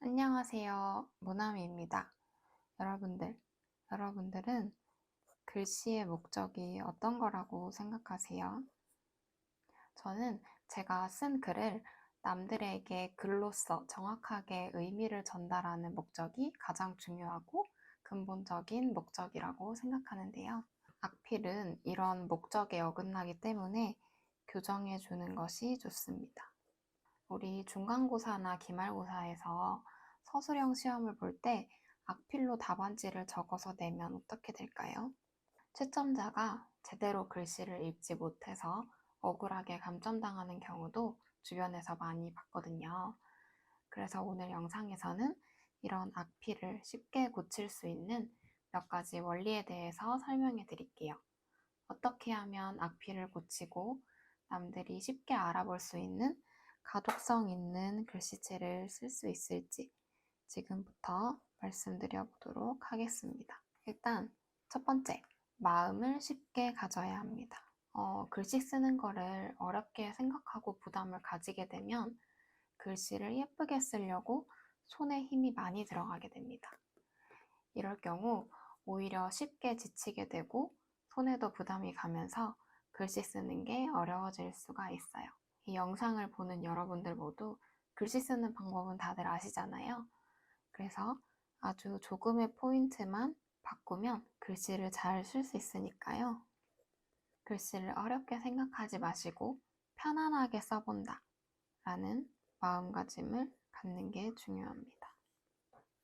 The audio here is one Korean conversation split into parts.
안녕하세요. 모나미입니다. 여러분들은 글씨의 목적이 어떤 거라고 생각하세요? 저는 제가 쓴 글을 남들에게 글로써 정확하게 의미를 전달하는 목적이 가장 중요하고 근본적인 목적이라고 생각하는데요. 악필은 이런 목적에 어긋나기 때문에 교정해 주는 것이 좋습니다. 우리 중간고사나 기말고사에서 서술형 시험을 볼 때 악필로 답안지를 적어서 내면 어떻게 될까요? 채점자가 제대로 글씨를 읽지 못해서 억울하게 감점당하는 경우도 주변에서 많이 봤거든요. 그래서 오늘 영상에서는 이런 악필을 쉽게 고칠 수 있는 몇 가지 원리에 대해서 설명해 드릴게요. 어떻게 하면 악필을 고치고 남들이 쉽게 알아볼 수 있는 가독성 있는 글씨체를 쓸 수 있을지 지금부터 말씀드려 보도록 하겠습니다. 일단 첫 번째, 마음을 쉽게 가져야 합니다. 글씨 쓰는 거를 어렵게 생각하고 부담을 가지게 되면 글씨를 예쁘게 쓰려고 손에 힘이 많이 들어가게 됩니다. 이럴 경우 오히려 쉽게 지치게 되고 손에도 부담이 가면서 글씨 쓰는 게 어려워질 수가 있어요. 이 영상을 보는 여러분들 모두 글씨 쓰는 방법은 다들 아시잖아요. 그래서 아주 조금의 포인트만 바꾸면 글씨를 잘 쓸 수 있으니까요. 글씨를 어렵게 생각하지 마시고 편안하게 써본다 라는 마음가짐을 갖는 게 중요합니다.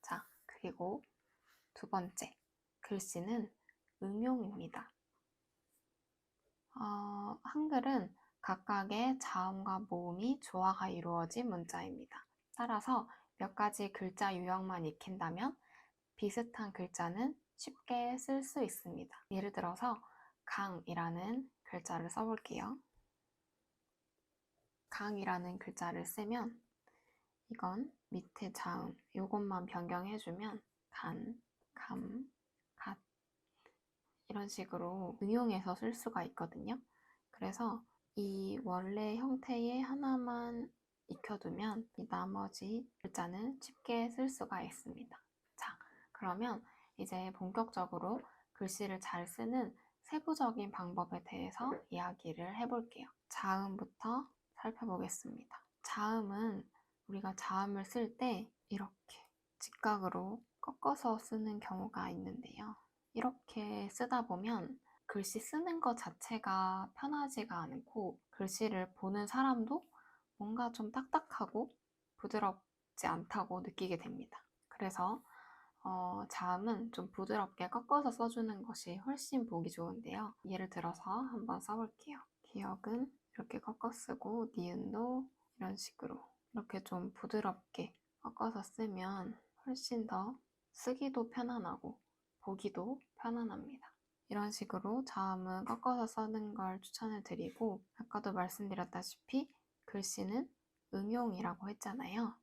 자, 그리고 두 번째, 글씨는 응용입니다. 한글은 각각의 자음과 모음이 조화가 이루어진 문자입니다. 따라서 몇 가지 글자 유형만 익힌다면 비슷한 글자는 쉽게 쓸 수 있습니다. 예를 들어서 강이라는 글자를 써볼게요. 강이라는 글자를 쓰면 이건 밑에 자음, 이것만 변경해주면 간, 감, 갓 이런 식으로 응용해서 쓸 수가 있거든요. 그래서 이 원래 형태의 하나만 익혀두면 이 나머지 글자는 쉽게 쓸 수가 있습니다. 자, 그러면 이제 본격적으로 글씨를 잘 쓰는 세부적인 방법에 대해서 이야기를 해볼게요. 자음부터 살펴보겠습니다. 자음은 우리가 자음을 쓸 때 이렇게 직각으로 꺾어서 쓰는 경우가 있는데요. 이렇게 쓰다 보면 글씨 쓰는 것 자체가 편하지가 않고 글씨를 보는 사람도 뭔가 좀 딱딱하고 부드럽지 않다고 느끼게 됩니다. 그래서 자음은 좀 부드럽게 꺾어서 써주는 것이 훨씬 보기 좋은데요. 예를 들어서 한번 써볼게요. 기억은 이렇게 꺾어 쓰고 니은도 이런 식으로 이렇게 좀 부드럽게 꺾어서 쓰면 훨씬 더 쓰기도 편안하고 보기도 편안합니다. 이런 식으로 자음은 꺾어서 쓰는 걸 추천을 드리고 아까도 말씀드렸다시피 글씨는 응용이라고 했잖아요.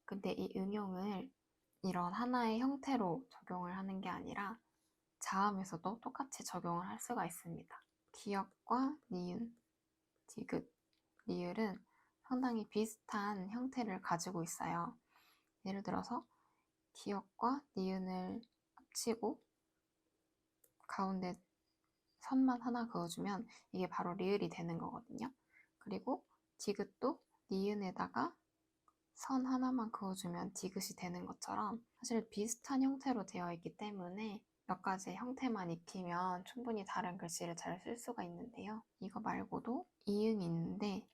근데 이 응용을 이런 하나의 형태로 적용을 하는 게 아니라 자음에서도 똑같이 적용을 할 수가 있습니다. 기역과 니은, 디귿, 리을은 상당히 비슷한 형태를 가지고 있어요. 예를 들어서 기역과 니은을 합치고 가운데 선만 하나 그어주면 이게 바로 리을이 되는 거거든요. 그리고 디귿도 니은에다가 선 하나만 그어주면 디귿이 되는 것처럼 사실 비슷한 형태로 되어 있기 때문에 몇 가지 형태만 익히면 충분히 다른 글씨를 잘 쓸 수가 있는데요. 이거 말고도 이응이 있는데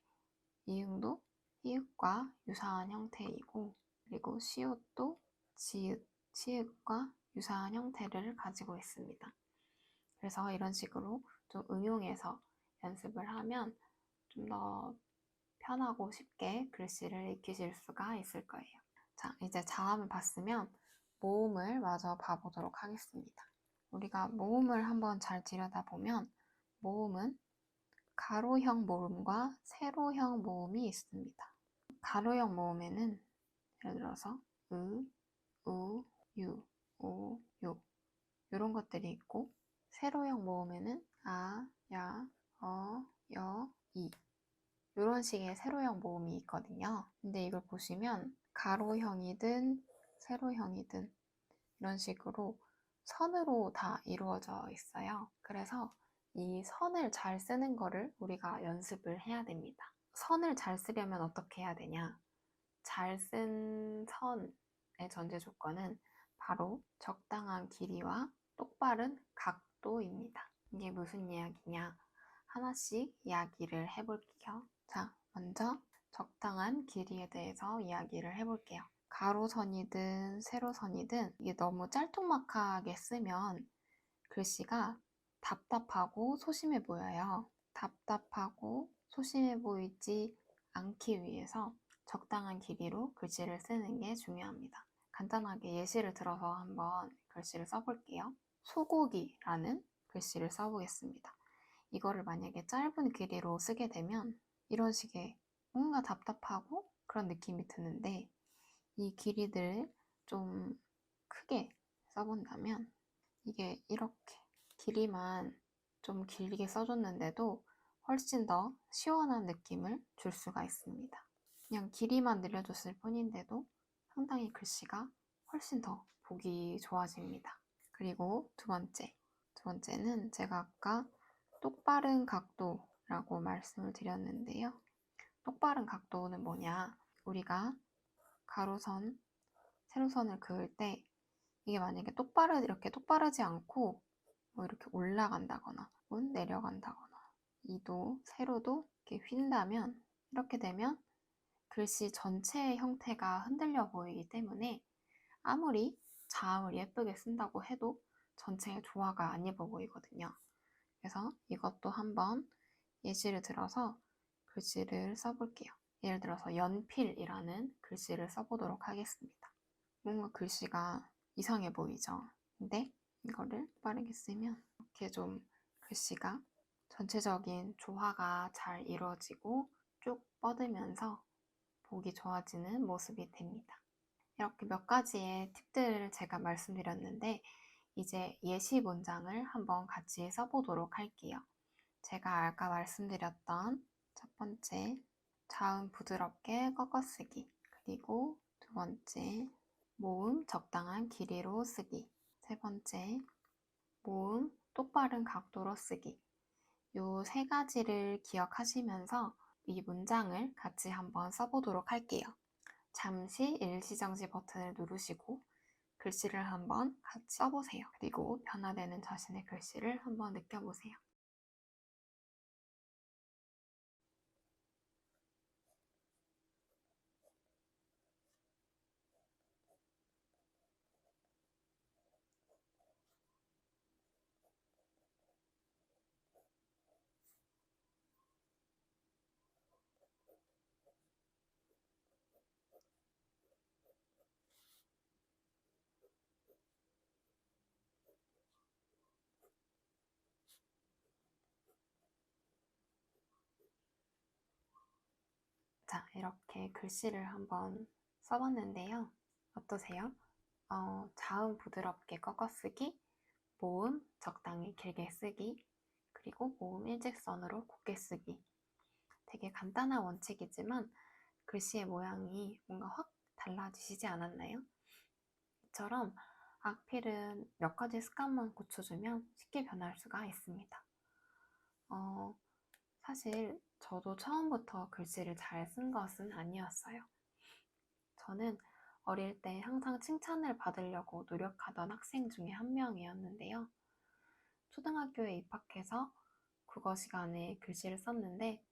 이응도 히읗과 유사한 형태이고 그리고 시옷도 지읒, 치읒과 유사한 형태를 가지고 있습니다. 그래서 이런 식으로 좀 응용해서 연습을 하면 좀 더 편하고 쉽게 글씨를 익히실 수가 있을 거예요. 자, 이제 자음을 봤으면 모음을 마저 봐보도록 하겠습니다. 우리가 모음을 한번 잘 들여다보면 모음은 가로형 모음과 세로형 모음이 있습니다. 가로형 모음에는 예를 들어서 으, 우, 유, 오, 요 이런 것들이 있고 세로형 모음에는 아, 야, 여, 이 이런 식의 세로형 모음이 있거든요. 근데 이걸 보시면 가로형이든 세로형이든 이런 식으로 선으로 다 이루어져 있어요. 그래서 이 선을 잘 쓰는 거를 우리가 연습을 해야 됩니다. 선을 잘 쓰려면 어떻게 해야 되냐? 잘 쓴 선의 전제 조건은 바로 적당한 길이와 똑바른 각도입니다. 이게 무슨 이야기냐? 하나씩 이야기를 해볼게요. 자, 먼저 적당한 길이에 대해서 이야기를 해볼게요. 가로선이든 세로선이든 이게 너무 짤뚱막하게 쓰면 글씨가 답답하고 소심해 보여요. 답답하고 소심해 보이지 않기 위해서 적당한 길이로 글씨를 쓰는 게 중요합니다. 간단하게 예시를 들어서 한번 글씨를 써볼게요. 소고기라는 글씨를 써보겠습니다. 이거를 만약에 짧은 길이로 쓰게 되면 이런 식의 뭔가 답답하고 그런 느낌이 드는데 이 길이들을 좀 크게 써본다면 이게 이렇게 길이만 좀 길게 써줬는데도 훨씬 더 시원한 느낌을 줄 수가 있습니다. 그냥 길이만 늘려줬을 뿐인데도 상당히 글씨가 훨씬 더 보기 좋아집니다. 그리고 두 번째는 제가 아까 똑바른 각도라고 말씀을 드렸는데요. 똑바른 각도는 뭐냐? 우리가 가로선, 세로선을 그을 때 이게 만약에 이렇게 똑바르지 않고 뭐 이렇게 올라간다거나 내려간다거나 이도 세로도 이렇게 휜다면 이렇게 되면 글씨 전체의 형태가 흔들려 보이기 때문에 아무리 자음을 예쁘게 쓴다고 해도 전체의 조화가 안 예뻐 보이거든요. 그래서 이것도 한번 예시를 들어서 글씨를 써볼게요. 예를 들어서 연필이라는 글씨를 써보도록 하겠습니다. 뭔가 글씨가 이상해 보이죠? 근데 이거를 빠르게 쓰면 이렇게 좀 글씨가 전체적인 조화가 잘 이루어지고 쭉 뻗으면서 보기 좋아지는 모습이 됩니다. 이렇게 몇 가지의 팁들을 제가 말씀드렸는데 이제 예시 문장을 한번 같이 써보도록 할게요. 제가 아까 말씀드렸던 첫 번째, 자음 부드럽게 꺾어쓰기. 그리고 두 번째, 모음 적당한 길이로 쓰기. 세 번째, 모음 똑바른 각도로 쓰기. 요 세 가지를 기억하시면서 이 문장을 같이 한번 써보도록 할게요. 잠시 일시정지 버튼을 누르시고 글씨를 한번 같이 써보세요. 그리고 변화되는 자신의 글씨를 한번 느껴보세요. 자, 이렇게 글씨를 한번 써봤는데요. 어떠세요? 자음 부드럽게 꺾어쓰기, 모음 적당히 길게 쓰기, 그리고 모음 일직선으로 곱게 쓰기. 되게 간단한 원칙이지만 글씨의 모양이 뭔가 확 달라지시지 않았나요? 이처럼 악필은 몇 가지 습관만 고쳐주면 쉽게 변할 수가 있습니다. 사실 저도 처음부터 글씨를 잘 쓴 것은 아니었어요. 저는 어릴 때 항상 칭찬을 받으려고 노력하던 학생 중에 한 명이었는데요. 초등학교에 입학해서 국어 시간에 글씨를 썼는데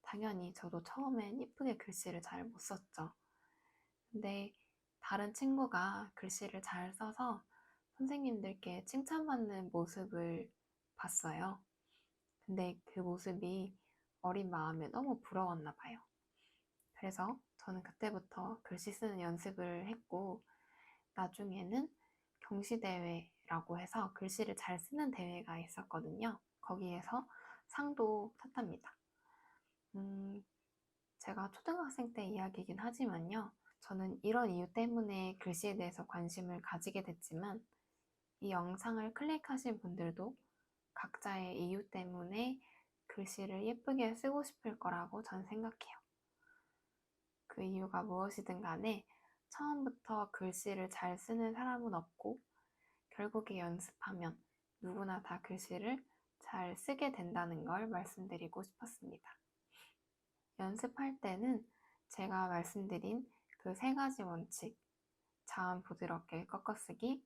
당연히 저도 처음엔 예쁘게 글씨를 잘 못 썼죠. 근데 다른 친구가 글씨를 잘 써서 선생님들께 칭찬받는 모습을 봤어요. 근데 그 모습이 어린 마음에 너무 부러웠나 봐요. 그래서 저는 그때부터 글씨 쓰는 연습을 했고 나중에는 경시대회라고 해서 글씨를 잘 쓰는 대회가 있었거든요. 거기에서 상도 탔답니다. 제가 초등학생 때 이야기이긴 하지만요. 저는 이런 이유 때문에 글씨에 대해서 관심을 가지게 됐지만 이 영상을 클릭하신 분들도 각자의 이유 때문에 글씨를 예쁘게 쓰고 싶을 거라고 저는 생각해요. 그 이유가 무엇이든 간에 처음부터 글씨를 잘 쓰는 사람은 없고 결국에 연습하면 누구나 다 글씨를 잘 쓰게 된다는 걸 말씀드리고 싶었습니다. 연습할 때는 제가 말씀드린 그 3가지 원칙, 자음 부드럽게 꺾어쓰기,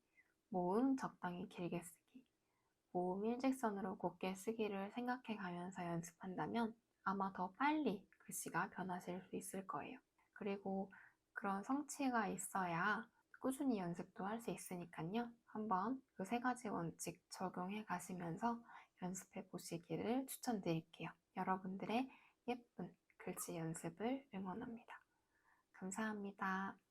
모음 적당히 길게 쓰기, 모음 일직선으로 곱게 쓰기를 생각해 가면서 연습한다면 아마 더 빨리 글씨가 변하실 수 있을 거예요. 그리고 그런 성취가 있어야 꾸준히 연습도 할 수 있으니까요. 한번 그 3가지 원칙 적용해 가시면서 연습해 보시기를 추천드릴게요. 여러분들의 예쁜 글씨 연습을 응원합니다. 감사합니다.